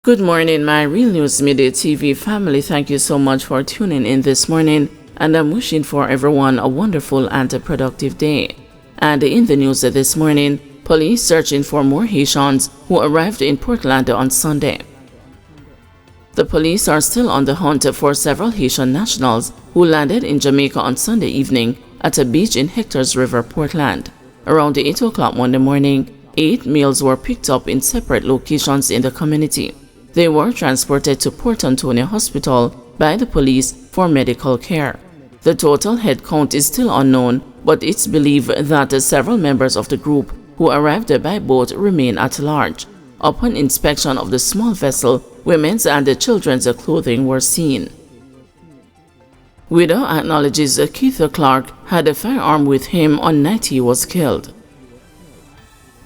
Good morning, my Real News Midday TV family. Thank you so much for tuning in this morning, and I'm wishing for everyone a wonderful and a productive day. And in the news this morning, police searching for more Haitians who arrived in Portland on Sunday. The police are still on the hunt for several Haitian nationals who landed in Jamaica on Sunday evening at a beach in Hector's River, Portland. Around 8 o'clock Monday morning, 8 males were picked up in separate locations in the community. They were transported to Port Antonio Hospital by the police for medical care. The total head count is still unknown, but it's believed that several members of the group who arrived by boat remain at large. Upon inspection of the small vessel, women's and children's clothing were seen. Widow acknowledges Keith Clark had a firearm with him on night he was killed.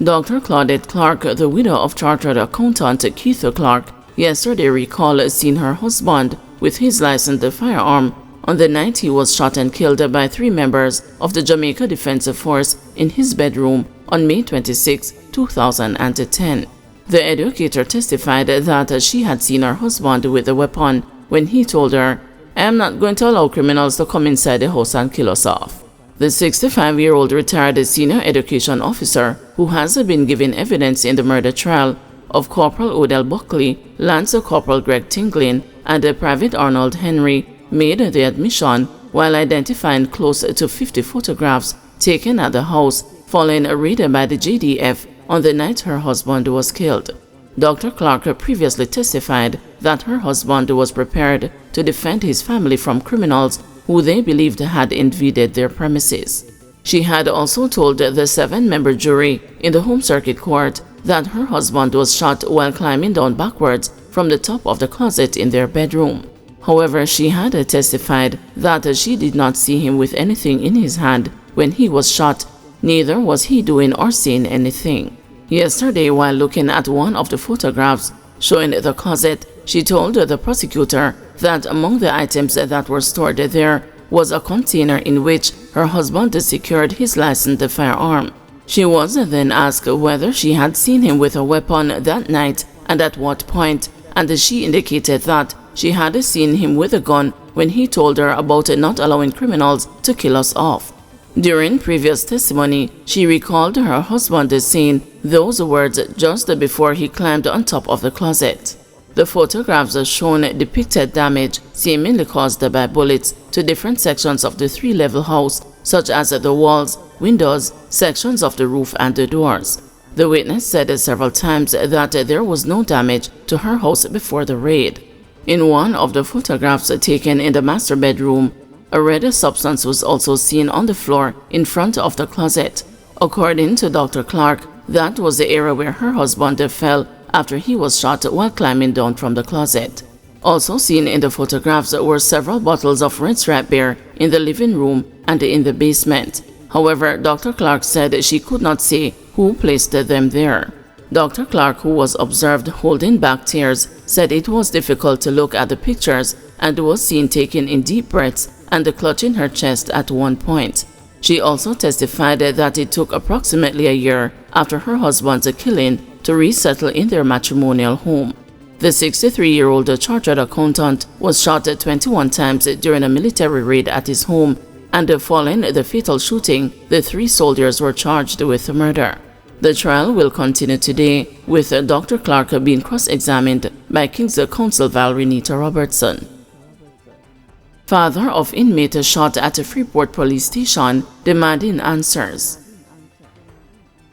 Dr. Claudette Clark, the widow of chartered accountant Keith Clark, yesterday recalled seeing her husband with his licensed firearm on the night he was shot and killed by 3 members of the Jamaica Defense Force in his bedroom on May 26, 2010. The educator testified that she had seen her husband with the weapon when he told her, "I am not going to allow criminals to come inside the house and kill us off." The 65-year-old retired senior education officer who has been given evidence in the murder trial of Corporal Odell Buckley, Lance Corporal Greg Tinglin, and Private Arnold Henry made the admission while identifying close to 50 photographs taken at the house following a raid by the JDF on the night her husband was killed. Dr. Clark previously testified that her husband was prepared to defend his family from criminals who they believed had invaded their premises. She had also told the 7-member jury in the Home Circuit Court that her husband was shot while climbing down backwards from the top of the closet in their bedroom. However, she had testified that she did not see him with anything in his hand when he was shot, neither was he doing or saying anything. Yesterday, while looking at one of the photographs showing the closet, she told the prosecutor that among the items that were stored there was a container in which her husband secured his licensed firearm. She was then asked whether she had seen him with a weapon that night and at what point, and she indicated that she had seen him with a gun when he told her about not allowing criminals to kill us off. During previous testimony, she recalled her husband saying those words just before he climbed on top of the closet. The photographs shown depicted damage seemingly caused by bullets to different sections of the 3-level house, such as the walls, windows, sections of the roof, and the doors. The witness said several times that there was no damage to her house before the raid. In one of the photographs taken in the master bedroom, a red substance was also seen on the floor in front of the closet. According to Dr. Clark, that was the area where her husband fell after he was shot while climbing down from the closet. Also seen in the photographs were several bottles of Red Stripe beer in the living room and in the basement. However, Dr. Clark said she could not say who placed them there. Dr. Clark, who was observed holding back tears, said it was difficult to look at the pictures and was seen taking in deep breaths and clutching her chest at one point. She also testified that it took approximately a year after her husband's killing to resettle in their matrimonial home. The 63-year-old chartered accountant was shot 21 times during a military raid at his home, and following the fatal shooting, the 3 soldiers were charged with murder. The trial will continue today, with Dr. Clark being cross-examined by King's Counsel Valerie Nita Robertson. Father of inmate shot at a Freeport police station demanding answers.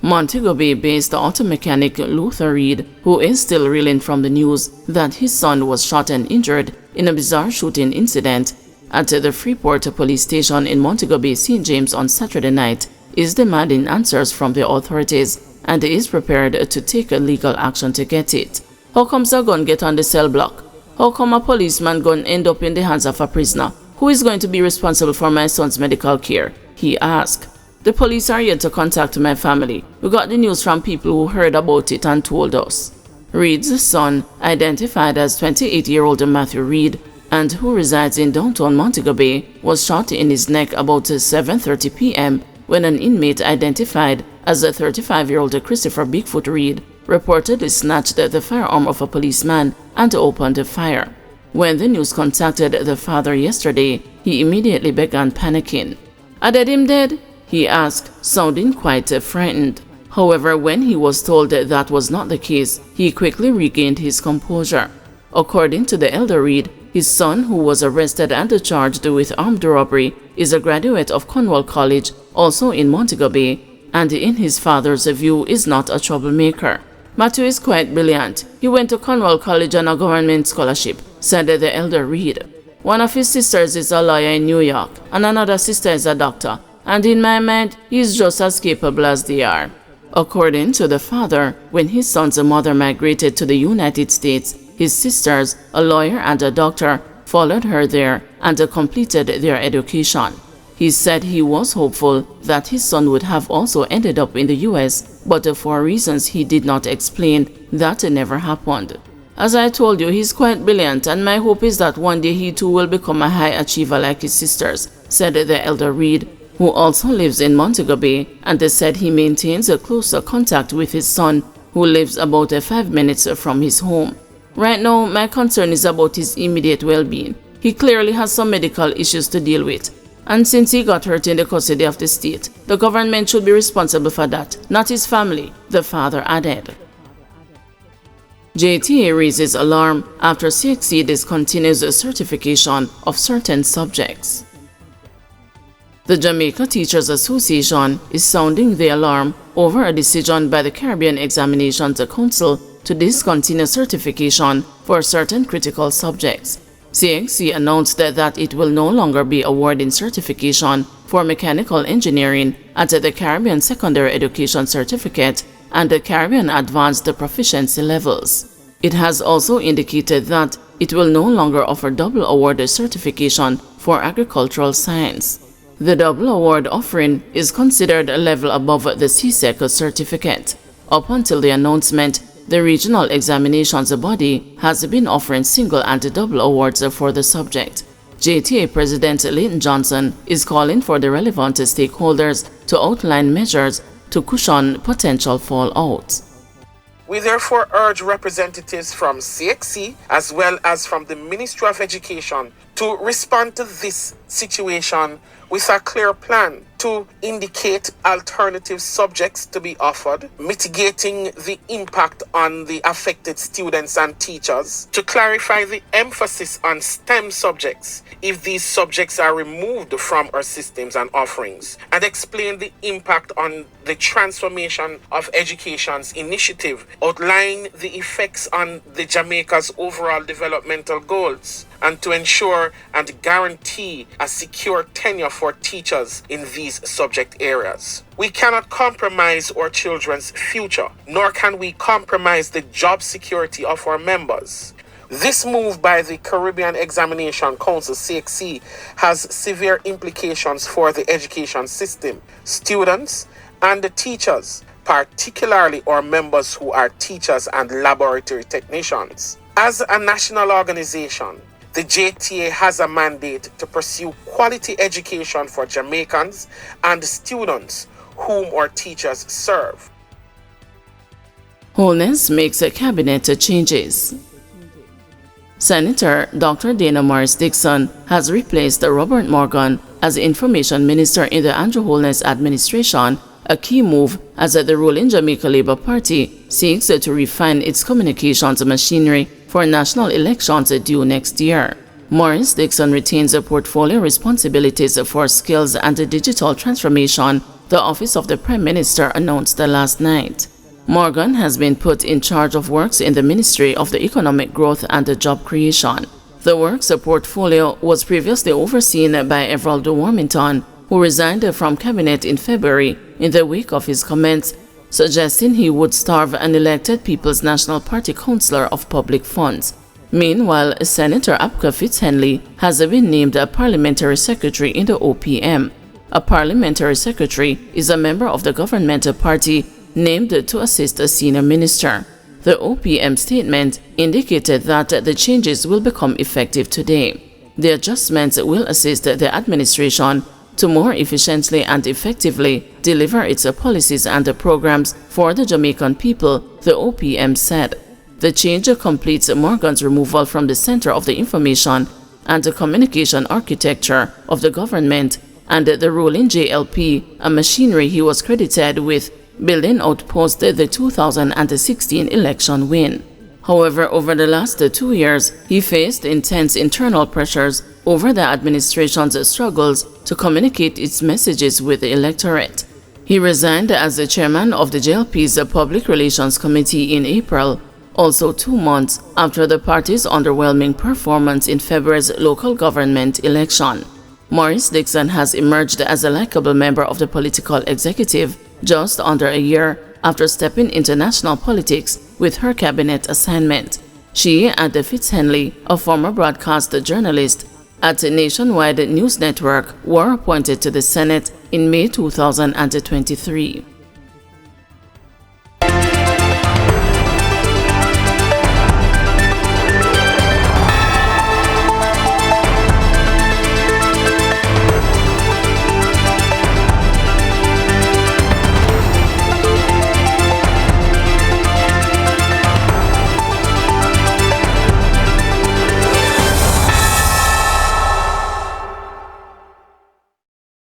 Montego Bay-based auto mechanic Luther Reed, who is still reeling from the news that his son was shot and injured in a bizarre shooting incident at the Freeport police station in Montego Bay, St. James on Saturday night, is demanding answers from the authorities and is prepared to take legal action to get it. How comes a gun get on the cell block? How come a policeman gun end up in the hands of a prisoner? Who is going to be responsible for my son's medical care? He asked. The police are yet to contact my family. We got the news from people who heard about it and told us. Reed's son, identified as 28-year-old Matthew Reed, and who resides in downtown Montego Bay, was shot in his neck about 7:30 p.m. when an inmate identified as a 35-year-old Christopher Bigfoot Reed reportedly snatched the firearm of a policeman and opened fire. When the news contacted the father yesterday, he immediately began panicking. "Are they him dead?" he asked, sounding quite frightened. However, when he was told that was not the case, he quickly regained his composure. According to the elder Reed, his son, who was arrested and charged with armed robbery, is a graduate of Cornwall College, also in Montego Bay, and in his father's view is not a troublemaker. "Matthew is quite brilliant. He went to Cornwall College on a government scholarship," said the elder Reed. "One of his sisters is a lawyer in New York, and another sister is a doctor, and in my mind, he's just as capable as they are." According to the father, when his son's mother migrated to the United States, his sisters, a lawyer and a doctor, followed her there and completed their education. He said he was hopeful that his son would have also ended up in the US, but for reasons he did not explain, that never happened. "As I told you, he's quite brilliant, and my hope is that one day he too will become a high achiever like his sisters," said the elder Reed, who also lives in Montego Bay, and said he maintains a closer contact with his son, who lives about 5 minutes from his home. "Right now, my concern is about his immediate well-being. He clearly has some medical issues to deal with, and since he got hurt in the custody of the state, the government should be responsible for that, not his family," the father added. JTA raises alarm after CXC discontinues certification of certain subjects. The Jamaica Teachers Association is sounding the alarm over a decision by the Caribbean Examinations Council to discontinue certification for certain critical subjects. CXC announced that it will no longer be awarding certification for mechanical engineering at the Caribbean Secondary Education Certificate and the Caribbean Advanced Proficiency levels. It has also indicated that it will no longer offer double award certification for agricultural science. The double award offering is considered a level above the CSEC certificate. Up until the announcement, the regional examinations body has been offering single and double awards for the subject. JTA President Leighton Johnson is calling for the relevant stakeholders to outline measures to cushion potential fallout. We therefore urge representatives from CXC as well as from the Ministry of Education to respond to this situation with a clear plan to indicate alternative subjects to be offered, mitigating the impact on the affected students and teachers, to clarify the emphasis on STEM subjects if these subjects are removed from our systems and offerings, and explain the impact on the transformation of education's initiative, outline the effects on the Jamaica's overall developmental goals, and to ensure and guarantee a secure tenure for teachers in these subject areas. We cannot compromise our children's future, nor can we compromise the job security of our members. This move by the Caribbean Examination Council, CXC, has severe implications for the education system, students, and the teachers, particularly our members who are teachers and laboratory technicians. As a national organization, the JTA has a mandate to pursue quality education for Jamaicans and students whom our teachers serve. Holness makes cabinet changes. Senator Dr. Dana Morris Dixon has replaced Robert Morgan as Information Minister in the Andrew Holness administration, a key move as the ruling Jamaica Labour Party seeks to refine its communications machinery for national elections due next year. Morris Dixon retains portfolio responsibilities for skills and digital transformation, the Office of the Prime Minister announced last night. Morgan has been put in charge of works in the Ministry of the Economic Growth and Job Creation. The works portfolio was previously overseen by Everaldo Warmington, who resigned from cabinet in February in the wake of his comments suggesting he would starve an elected People's National Party councillor of public funds. Meanwhile, Senator Apka Fitzhenley has been named a parliamentary secretary in the OPM. A parliamentary secretary is a member of the government party named to assist a senior minister. The OPM statement indicated that the changes will become effective today. The adjustments will assist the administration to more efficiently and effectively deliver its policies and programs for the Jamaican people, the OPM said. The change completes Morgan's removal from the center of the information and the communication architecture of the government and the ruling JLP, a machinery he was credited with building out post the 2016 election win. However, over the last 2 years, he faced intense internal pressures over the administration's struggles to communicate its messages with the electorate. He resigned as the chairman of the JLP's Public Relations Committee in April, also 2 months after the party's underwhelming performance in February's local government election. Maurice Dixon has emerged as a likable member of the political executive just under a year after stepping into national politics with her cabinet assignment. She and Fitzhenley, a former broadcast journalist at a nationwide news network, were appointed to the Senate in May 2023.